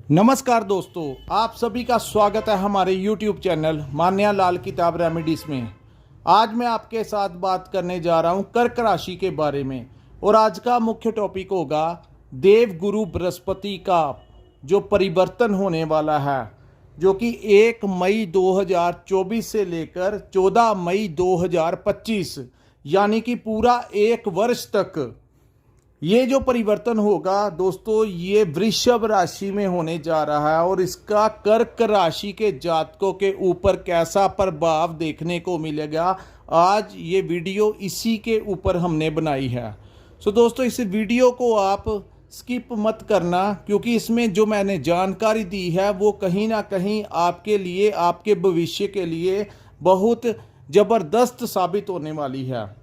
नमस्कार दोस्तों, आप सभी का स्वागत है हमारे YouTube चैनल मान्या लाल किताब रेमेडीज में। आज मैं आपके साथ बात करने जा रहा हूं कर्क राशि के बारे में। और आज का मुख्य टॉपिक होगा देव गुरु बृहस्पति का जो परिवर्तन होने वाला है, जो कि 1 मई 2024 से लेकर 14 मई 2025 यानी कि पूरा एक वर्ष तक ये जो परिवर्तन होगा दोस्तों, ये वृषभ राशि में होने जा रहा है। और इसका कर्क राशि के जातकों के ऊपर कैसा प्रभाव देखने को मिलेगा, आज ये वीडियो इसी के ऊपर हमने बनाई है। सो दोस्तों, इस वीडियो को आप स्किप मत करना, क्योंकि इसमें जो मैंने जानकारी दी है वो कहीं ना कहीं आपके लिए, आपके भविष्य के लिए बहुत ज़बरदस्त साबित होने वाली है।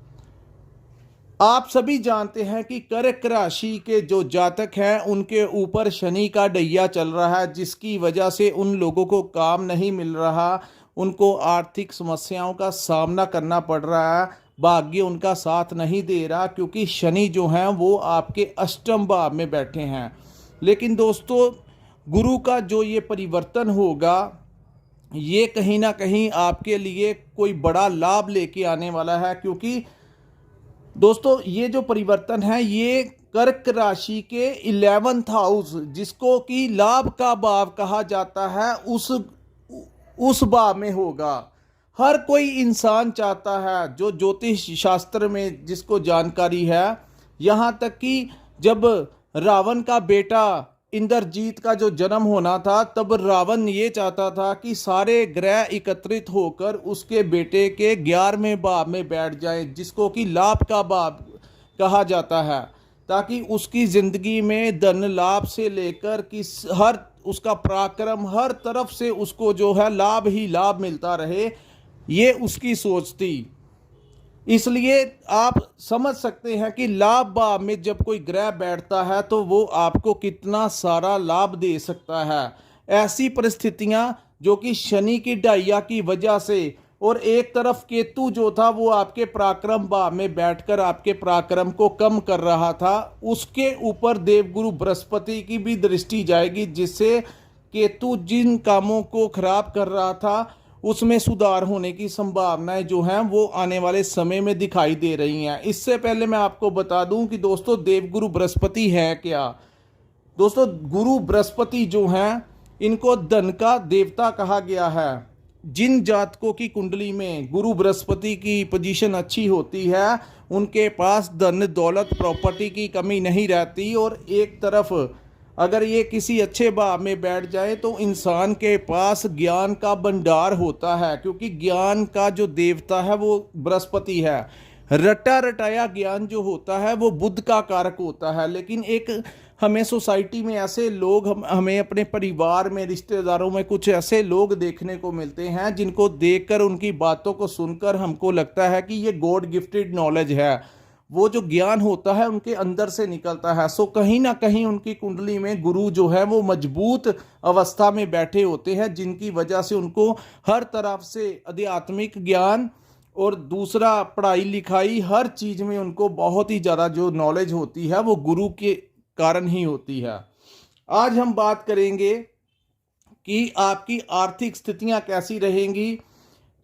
आप सभी जानते हैं कि कर्क राशि के जो जातक हैं उनके ऊपर शनि का डैया चल रहा है, जिसकी वजह से उन लोगों को काम नहीं मिल रहा, उनको आर्थिक समस्याओं का सामना करना पड़ रहा है, भाग्य उनका साथ नहीं दे रहा, क्योंकि शनि जो हैं वो आपके अष्टम भाव में बैठे हैं। लेकिन दोस्तों, गुरु का जो ये परिवर्तन होगा, ये कहीं ना कहीं आपके लिए कोई बड़ा लाभ लेके आने वाला है। क्योंकि दोस्तों, ये जो परिवर्तन है ये कर्क राशि के 11th हाउस, जिसको कि लाभ का भाव कहा जाता है, उस भाव में होगा। हर कोई इंसान चाहता है, जो ज्योतिष शास्त्र में जिसको जानकारी है, यहाँ तक कि जब रावण का बेटा इंद्रजीत का जो जन्म होना था, तब रावण ये चाहता था कि सारे ग्रह एकत्रित होकर उसके बेटे के 11वें भाव में बैठ जाएं, जिसको कि लाभ का भाव कहा जाता है, ताकि उसकी ज़िंदगी में धन लाभ से लेकर कि हर उसका पराक्रम, हर तरफ से उसको जो है लाभ ही लाभ मिलता रहे। ये उसकी सोच थी। इसलिए आप समझ सकते हैं कि लाभ भाव में जब कोई ग्रह बैठता है तो वो आपको कितना सारा लाभ दे सकता है। ऐसी परिस्थितियां जो कि शनि की ढैया की वजह से, और एक तरफ केतु जो था वो आपके पराक्रम भाव में बैठकर आपके पराक्रम को कम कर रहा था, उसके ऊपर देवगुरु बृहस्पति की भी दृष्टि जाएगी, जिससे केतु जिन कामों को खराब कर रहा था उसमें सुधार होने की संभावनाएं जो हैं वो आने वाले समय में दिखाई दे रही हैं। इससे पहले मैं आपको बता दूं कि दोस्तों, देवगुरु बृहस्पति है क्या। दोस्तों, गुरु बृहस्पति जो हैं, इनको धन का देवता कहा गया है। जिन जातकों की कुंडली में गुरु बृहस्पति की पोजीशन अच्छी होती है, उनके पास धन दौलत प्रॉपर्टी की कमी नहीं रहती। और एक तरफ अगर ये किसी अच्छे भाव में बैठ जाए तो इंसान के पास ज्ञान का भंडार होता है, क्योंकि ज्ञान का जो देवता है वो बृहस्पति है। रटा रटाया ज्ञान जो होता है वो बुध का कारक होता है। लेकिन एक हमें सोसाइटी में ऐसे लोग, हमें अपने परिवार में, रिश्तेदारों में कुछ ऐसे लोग देखने को मिलते हैं जिनको देखकर, उनकी बातों को सुनकर हमको लगता है कि ये गॉड गिफ्टेड नॉलेज है। वो जो ज्ञान होता है उनके अंदर से निकलता है। सो कहीं ना कहीं उनकी कुंडली में गुरु जो है वो मजबूत अवस्था में बैठे होते हैं, जिनकी वजह से उनको हर तरफ से आध्यात्मिक ज्ञान और दूसरा पढ़ाई लिखाई, हर चीज़ में उनको बहुत ही ज़्यादा जो नॉलेज होती है वो गुरु के कारण ही होती है। आज हम बात करेंगे कि आपकी आर्थिक स्थितियां कैसी रहेंगी,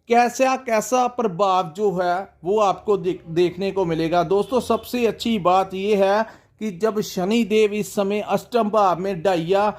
कैसा प्रभाव जो है वो आपको देखने को मिलेगा। दोस्तों, सबसे अच्छी बात यह है कि जब शनि देव इस समय अष्टम भाव में ढैया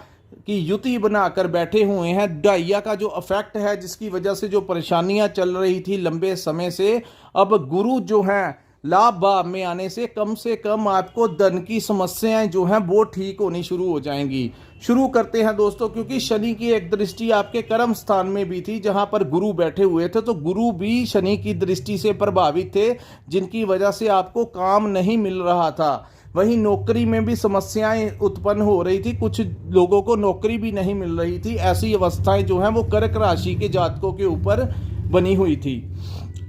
की युति बनाकर बैठे हुए हैं, ढैया का जो इफेक्ट है, जिसकी वजह से जो परेशानियां चल रही थी लंबे समय से, अब गुरु जो हैं लाभ भाव में आने से कम आपको धन की समस्याएं जो हैं वो ठीक होनी शुरू हो जाएंगी। शुरू करते हैं दोस्तों, क्योंकि शनि की एक दृष्टि आपके कर्म स्थान में भी थी, जहां पर गुरु बैठे हुए थे, तो गुरु भी शनि की दृष्टि से प्रभावित थे, जिनकी वजह से आपको काम नहीं मिल रहा था। वहीं नौकरी में भी समस्याएं उत्पन्न हो रही थी, कुछ लोगों को नौकरी भी नहीं मिल रही थी। ऐसी अवस्थाएं जो हैं वो कर्क राशि के जातकों के ऊपर बनी हुई थी।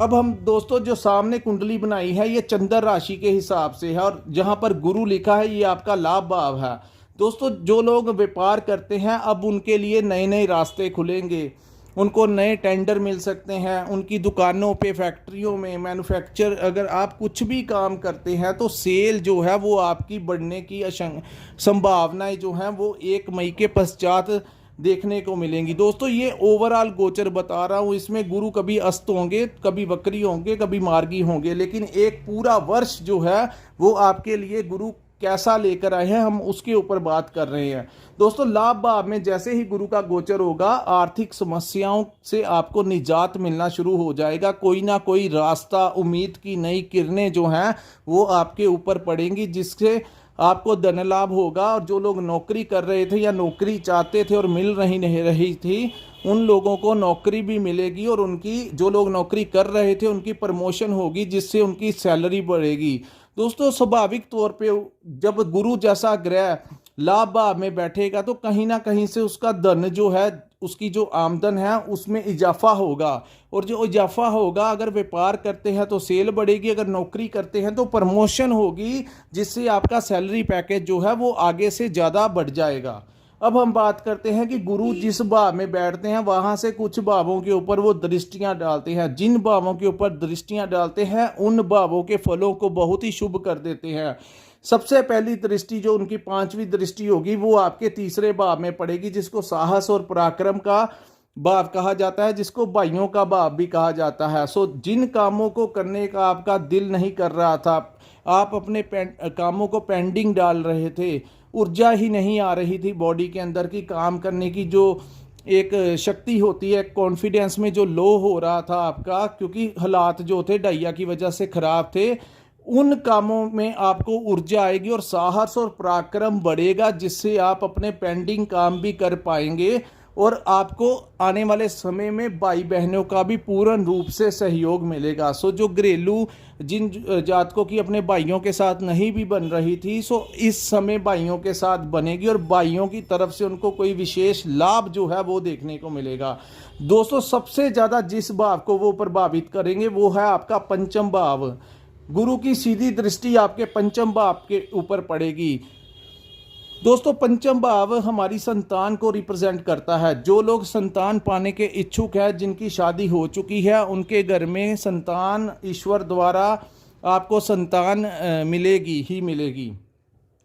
अब हम दोस्तों, जो सामने कुंडली बनाई है ये चंद्र राशि के हिसाब से है, और जहां पर गुरु लिखा है ये आपका लाभ भाव है। दोस्तों, जो लोग व्यापार करते हैं अब उनके लिए नए नए रास्ते खुलेंगे। उनको नए टेंडर मिल सकते हैं, उनकी दुकानों पे, फैक्ट्रियों में, मैन्युफैक्चर, अगर आप कुछ भी काम करते हैं तो सेल जो है वो आपकी बढ़ने की संभावनाएं जो हैं वो 1 मई के पश्चात देखने को मिलेंगी। दोस्तों ये ओवरऑल गोचर बता रहा हूँ, इसमें गुरु कभी अस्त होंगे, कभी वक्री होंगे, कभी मार्गी होंगे, लेकिन एक पूरा वर्ष जो है वो आपके लिए गुरु कैसा लेकर आए हैं हम उसके ऊपर बात कर रहे हैं। दोस्तों लाभ भाव में जैसे ही गुरु का गोचर होगा, आर्थिक समस्याओं से आपको निजात मिलना शुरू हो जाएगा। कोई ना कोई रास्ता, उम्मीद की नई किरणें जो हैं वो आपके ऊपर पड़ेंगी, जिससे आपको धन लाभ होगा। और जो लोग नौकरी कर रहे थे या नौकरी चाहते थे और मिल नहीं रही थी, उन लोगों को नौकरी भी मिलेगी, और उनकी, जो लोग नौकरी कर रहे थे उनकी प्रमोशन होगी, जिससे उनकी सैलरी बढ़ेगी। दोस्तों स्वाभाविक तौर पे जब गुरु जैसा ग्रह लाभ भाव में बैठेगा तो कहीं ना कहीं से उसका धन जो है, उसकी जो आमदन है उसमें इजाफा होगा। और जो इजाफा होगा, अगर व्यापार करते हैं तो सेल बढ़ेगी, अगर नौकरी करते हैं तो प्रमोशन होगी, जिससे आपका सैलरी पैकेज जो है वो आगे से ज़्यादा बढ़ जाएगा। अब हम बात करते हैं कि गुरु जिस भाव में बैठते हैं वहां से कुछ भावों के ऊपर वो दृष्टियां डालते हैं। जिन भावों के ऊपर दृष्टियां डालते हैं उन भावों के फलों को बहुत ही शुभ कर देते हैं। सबसे पहली दृष्टि जो उनकी 5वीं दृष्टि होगी वो आपके 3रे भाव में पड़ेगी, जिसको साहस और पराक्रम का भाव कहा जाता है, जिसको भाइयों का भाव भी कहा जाता है। जिन कामों को करने का आपका दिल नहीं कर रहा था, आप अपने कामों को पेंडिंग डाल रहे थे, ऊर्जा ही नहीं आ रही थी बॉडी के अंदर की काम करने की, जो एक शक्ति होती है, कॉन्फिडेंस में जो लो हो रहा था आपका, क्योंकि हालात जो थे डाइया की वजह से खराब थे, उन कामों में आपको ऊर्जा आएगी और साहस और पराक्रम बढ़ेगा, जिससे आप अपने पेंडिंग काम भी कर पाएंगे। और आपको आने वाले समय में भाई बहनों का भी पूर्ण रूप से सहयोग मिलेगा। जो घरेलू जिन जातकों की अपने भाइयों के साथ नहीं भी बन रही थी, इस समय भाइयों के साथ बनेगी और भाइयों की तरफ से उनको कोई विशेष लाभ जो है वो देखने को मिलेगा। दोस्तों सबसे ज़्यादा जिस भाव को वो प्रभावित करेंगे वो है आपका 5म भाव। गुरु की सीधी दृष्टि आपके 5म भाव के ऊपर पड़ेगी। दोस्तों 5म भाव हमारी संतान को रिप्रेजेंट करता है। जो लोग संतान पाने के इच्छुक है, जिनकी शादी हो चुकी है, उनके घर में संतान, ईश्वर द्वारा आपको संतान मिलेगी ही मिलेगी।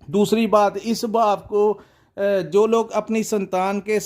दूसरी बात, इस भाव को जो लोग अपनी संतान के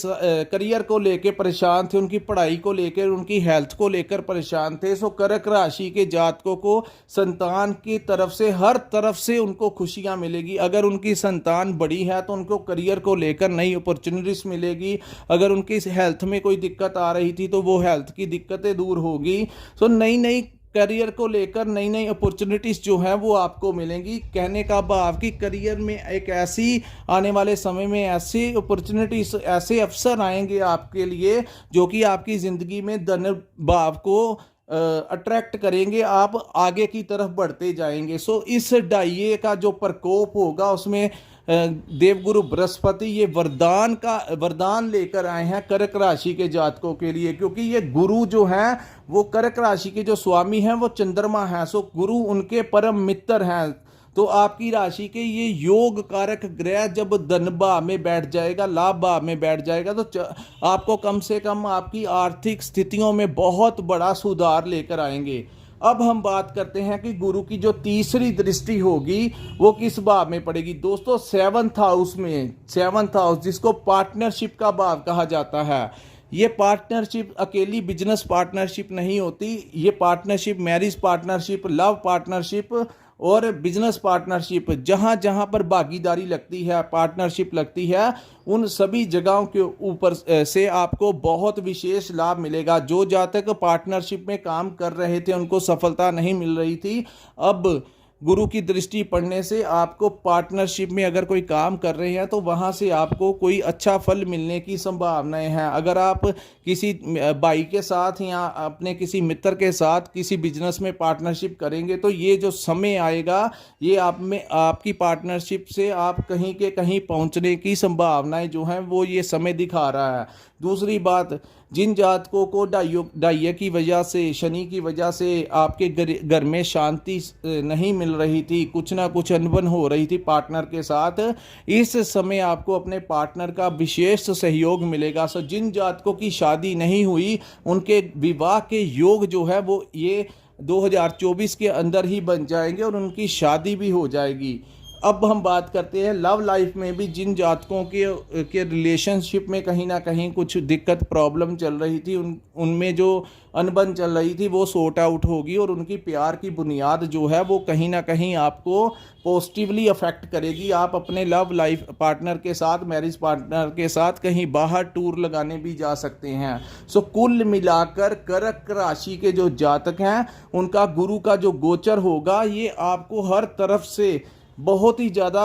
करियर को लेकर परेशान थे, उनकी पढ़ाई को लेकर, उनकी हेल्थ को लेकर परेशान थे, कर्क राशि के जातकों को संतान की तरफ से हर तरफ से उनको खुशियां मिलेगी। अगर उनकी संतान बड़ी है तो उनको करियर को लेकर नई अपॉर्चुनिटीज मिलेगी। अगर उनकी हेल्थ में कोई दिक्कत आ रही थी तो वो हेल्थ की दिक्कतें दूर होगी। नई नई करियर को लेकर नई नई अपॉर्चुनिटीज़ जो हैं वो आपको मिलेंगी। कहने का भाव कि करियर में एक ऐसी आने वाले समय में ऐसी अपॉर्चुनिटीज़, ऐसे अवसर आएंगे आपके लिए जो कि आपकी ज़िंदगी में धन भाव को अट्रैक्ट करेंगे, आप आगे की तरफ बढ़ते जाएंगे। इस डाइये का जो प्रकोप होगा उसमें देवगुरु बृहस्पति ये वरदान लेकर आए हैं कर्क राशि के जातकों के लिए, क्योंकि ये गुरु जो हैं वो कर्क राशि के जो स्वामी हैं वो चंद्रमा हैं। गुरु उनके परम मित्र हैं। तो आपकी राशि के ये योग कारक ग्रह जब धन भाव में बैठ जाएगा, लाभ भाव में बैठ जाएगा, तो आपको कम से कम आपकी आर्थिक स्थितियों में बहुत बड़ा सुधार लेकर आएंगे। अब हम बात करते हैं कि गुरु की जो 3री दृष्टि होगी वो किस भाव में पड़ेगी। दोस्तों 7th हाउस में, 7th हाउस जिसको पार्टनरशिप का भाव कहा जाता है। ये पार्टनरशिप अकेली बिजनेस पार्टनरशिप नहीं होती, ये partnership, marriage partnership, love partnership और बिजनेस पार्टनरशिप, जहाँ जहाँ पर भागीदारी लगती है, पार्टनरशिप लगती है, उन सभी जगहों के ऊपर से आपको बहुत विशेष लाभ मिलेगा। जो जातक पार्टनरशिप में काम कर रहे थे उनको सफलता नहीं मिल रही थी, अब गुरु की दृष्टि पड़ने से आपको पार्टनरशिप में अगर कोई काम कर रहे हैं तो वहाँ से आपको कोई अच्छा फल मिलने की संभावनाएं हैं। अगर आप किसी भाई के साथ या अपने किसी मित्र के साथ किसी बिजनेस में पार्टनरशिप करेंगे तो ये जो समय आएगा ये आप में आपकी पार्टनरशिप से आप कहीं के कहीं पहुँचने की संभावनाएं जो हैं वो ये समय दिखा रहा है। दूसरी बात, जिन जातकों को डाइया की वजह से, शनि की वजह से आपके घर में शांति नहीं मिल रही थी, कुछ ना कुछ अनबन हो रही थी पार्टनर के साथ, इस समय आपको अपने पार्टनर का विशेष सहयोग मिलेगा। सो जिन जातकों की शादी नहीं हुई उनके विवाह के योग जो है वो ये 2024 के अंदर ही बन जाएंगे और उनकी शादी भी हो जाएगी। अब हम बात करते हैं लव लाइफ में भी जिन जातकों के रिलेशनशिप में कहीं ना कहीं कुछ दिक्कत प्रॉब्लम चल रही थी, उनमें जो अनबन चल रही थी वो सॉर्ट आउट होगी और उनकी प्यार की बुनियाद जो है वो कहीं ना कहीं आपको पॉजिटिवली अफेक्ट करेगी। आप अपने लव लाइफ पार्टनर के साथ, मैरिज पार्टनर के साथ कहीं बाहर टूर लगाने भी जा सकते हैं। सो कुल मिलाकर कर्क राशि के जो जातक हैं उनका गुरु का जो गोचर होगा ये आपको हर तरफ से बहुत ही ज़्यादा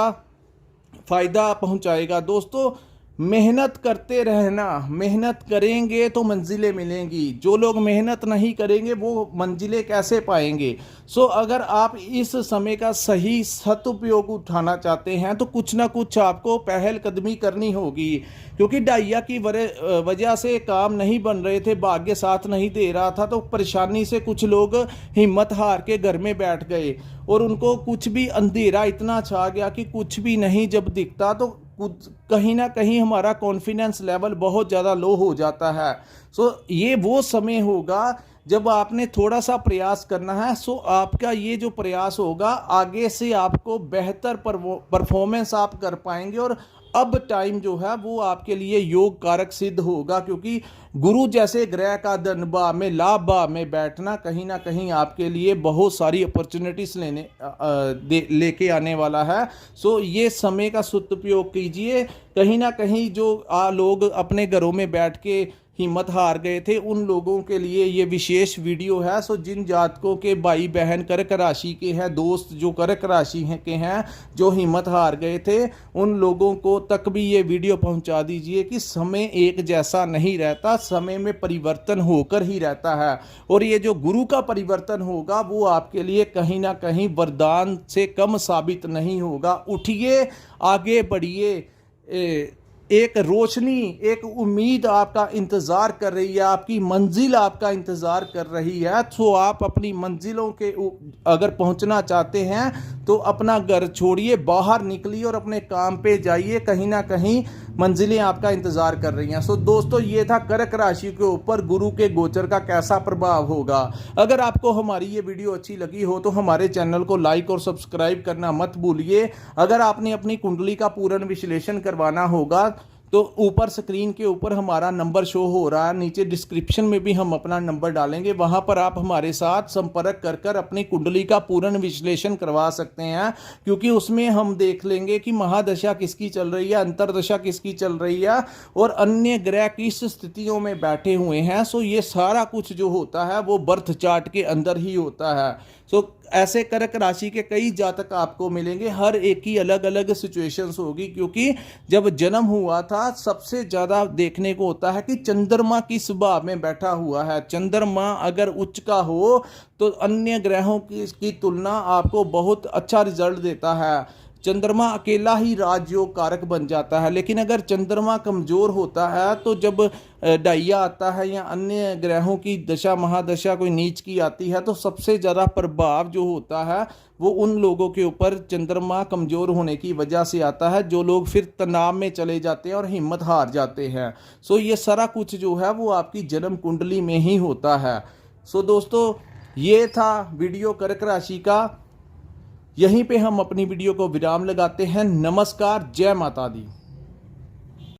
फ़ायदा पहुंचाएगा। दोस्तों, मेहनत करते रहना, मेहनत करेंगे तो मंजिलें मिलेंगी। जो लोग मेहनत नहीं करेंगे वो मंजिलें कैसे पाएंगे। सो अगर आप इस समय का सही सदुपयोग उठाना चाहते हैं तो कुछ ना कुछ आपको पहल कदमी करनी होगी, क्योंकि डाइया की वजह से काम नहीं बन रहे थे, भाग्य साथ नहीं दे रहा था, तो परेशानी से कुछ लोग हिम्मत हार के घर में बैठ गए और उनको कुछ भी अंधेरा इतना छा गया कि कुछ भी नहीं जब दिखता तो कहीं ना कहीं हमारा कॉन्फिडेंस लेवल बहुत ज़्यादा लो हो जाता है। सो ये वो समय होगा जब आपने थोड़ा सा प्रयास करना है। सो आपका ये जो प्रयास होगा आगे से आपको बेहतर परफॉर्मेंस आप कर पाएंगे और अब टाइम जो है वो आपके लिए योग कारक सिद्ध होगा, क्योंकि गुरु जैसे ग्रह का धनबा में, लाभबा में बैठना कहीं ना कहीं आपके लिए बहुत सारी अपॉर्चुनिटीज लेके आने वाला है। सो ये समय का सदुपयोग कीजिए। कहीं ना कहीं जो लोग अपने घरों में बैठ के हिम्मत हार गए थे उन लोगों के लिए ये विशेष वीडियो है। सो जिन जातकों के भाई बहन कर्क राशि के हैं, दोस्त जो कर्क राशि के हैं जो हिम्मत हार गए थे, उन लोगों को तक भी ये वीडियो पहुंचा दीजिए कि समय एक जैसा नहीं रहता, समय में परिवर्तन होकर ही रहता है और ये जो गुरु का परिवर्तन होगा वो आपके लिए कहीं ना कहीं वरदान से कम साबित नहीं होगा। उठिए, आगे बढ़िए। एक रोशनी, एक उम्मीद आपका इंतज़ार कर रही है, आपकी मंजिल आपका इंतज़ार कर रही है। तो आप अपनी मंजिलों के अगर पहुंचना चाहते हैं तो अपना घर छोड़िए, बाहर निकलिए और अपने काम पे जाइए। कहीं ना कहीं मंजिलें आपका इंतज़ार कर रही हैं। सो दोस्तों, ये था कर्क राशि के ऊपर गुरु के गोचर का कैसा प्रभाव होगा। अगर आपको हमारी ये वीडियो अच्छी लगी हो तो हमारे चैनल को लाइक और सब्सक्राइब करना मत भूलिए। अगर आपने अपनी कुंडली का पूर्ण विश्लेषण करवाना होगा तो ऊपर स्क्रीन के ऊपर हमारा नंबर शो हो रहा है, नीचे डिस्क्रिप्शन में भी हम अपना नंबर डालेंगे, वहां पर आप हमारे साथ संपर्क कर अपनी कुंडली का पूर्ण विश्लेषण करवा सकते हैं, क्योंकि उसमें हम देख लेंगे कि महादशा किसकी चल रही है, अंतरदशा किसकी चल रही है और अन्य ग्रह किस स्थितियों में बैठे हुए हैं। सो ये सारा कुछ जो होता है वो बर्थ चार्ट के अंदर ही होता है। सो ऐसे कर्क राशि के कई जातक आपको मिलेंगे, हर एक की अलग अलग सिचुएशंस होगी, क्योंकि जब जन्म हुआ था सबसे ज़्यादा देखने को होता है कि चंद्रमा किस भाव में बैठा हुआ है। चंद्रमा अगर उच्च का हो तो अन्य ग्रहों की तुलना आपको बहुत अच्छा रिजल्ट देता है। चंद्रमा अकेला ही राजयोग कारक बन जाता है, लेकिन अगर चंद्रमा कमज़ोर होता है तो जब डाइया आता है या अन्य ग्रहों की दशा महादशा कोई नीच की आती है तो सबसे ज़्यादा प्रभाव जो होता है वो उन लोगों के ऊपर चंद्रमा कमज़ोर होने की वजह से आता है, जो लोग फिर तनाव में चले जाते हैं और हिम्मत हार जाते हैं। सो ये सारा कुछ जो है वो आपकी जन्म कुंडली में ही होता है। सो दोस्तों, ये था वीडियो कर्क राशि का। यहीं पे हम अपनी वीडियो को विराम लगाते हैं। नमस्कार, जय माता दी।